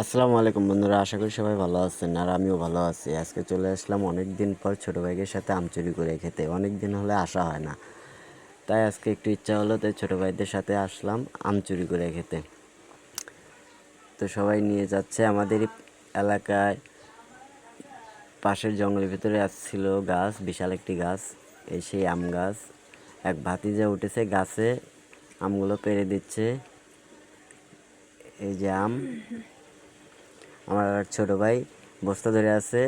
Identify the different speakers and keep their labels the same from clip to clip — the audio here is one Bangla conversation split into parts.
Speaker 1: আসসালামু আলাইকুম বন্ধুরা, আশা করি সবাই ভালো আছেন আর আমিও ভালো আছি। আজকে চলে আসলাম অনেক দিন পর ছোটো ভাইয়ের সাথে আম চুরি করে খেতে। অনেক দিন হলে আসা হয় না, তাই আজকে একটু ইচ্ছা হলো, তাই ছোটো ভাইদের সাথে আসলাম আম চুরি করে খেতে। তো সবাই নিয়ে যাচ্ছে। আমাদের এলাকায় পাশের জঙ্গলের ভিতরে আসছিল গাছ, বিশাল একটি গাছ, এই সেই আম গাছ। এক ভাতিজা উঠেছে গাছে, আমগুলো পেড়ে দিচ্ছে। এই যে আম, আমার এক ছোটো ভাই বস্তা ধরে আছে,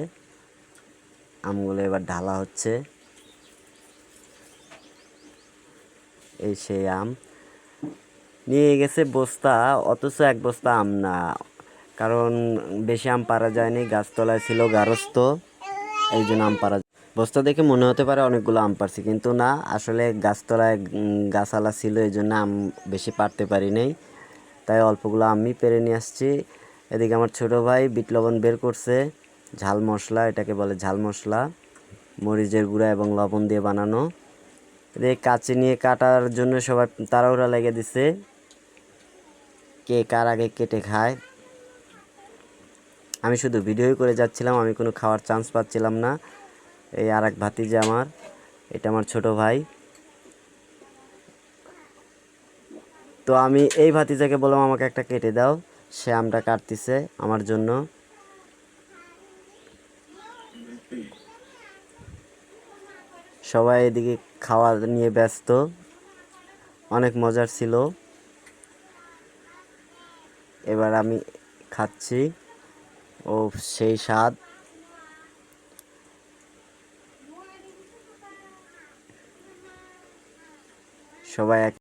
Speaker 1: আমগুলো এবার ঢালা হচ্ছে। এই সেই আম নিয়ে গেছে বস্তা, অথচ এক বস্তা আম না, কারণ বেশি আম পারা যায়নি, গাছতলায় ছিল গারস্থ, এই জন্য আম পারা। বস্তা দেখে মনে হতে পারে অনেকগুলো আম পারছি, কিন্তু না, আসলে গাছতলায় গাছালা ছিল, এই জন্য আম বেশি পারতে পারি নাই, তাই অল্পগুলো আমি পেরে নিয়ে আসছি। এদিকে আমার ছোটো ভাই বিট লবণ বের করছে, ঝাল মশলা, এটাকে বলে ঝাল মশলা, মরিচের গুঁড়া এবং লবণ দিয়ে বানানো। এদিকে কাঁচি নিয়ে কাটার জন্য সবাই তাড়াহুড়া লেগে দিছে, কে কার আগে কেটে খায়। আমি শুধু ভিডিওই করে যাচ্ছিলাম, আমি কোনো খাওয়ার চান্স পাচ্ছিলাম না। এই আর এক ভাতিজা আমার, এটা আমার ছোট ভাই। তো আমি এই ভাতিজাকে বললাম আমাকে একটা কেটে দাও, সে আমটা কাটতিছে আমার জন্য। সবাই এদিকে খাওয়া নিয়ে ব্যস্ত, অনেক মজার ছিল। এবার আমি খাচ্ছি, ও সেই স্বাদ। সবাই এক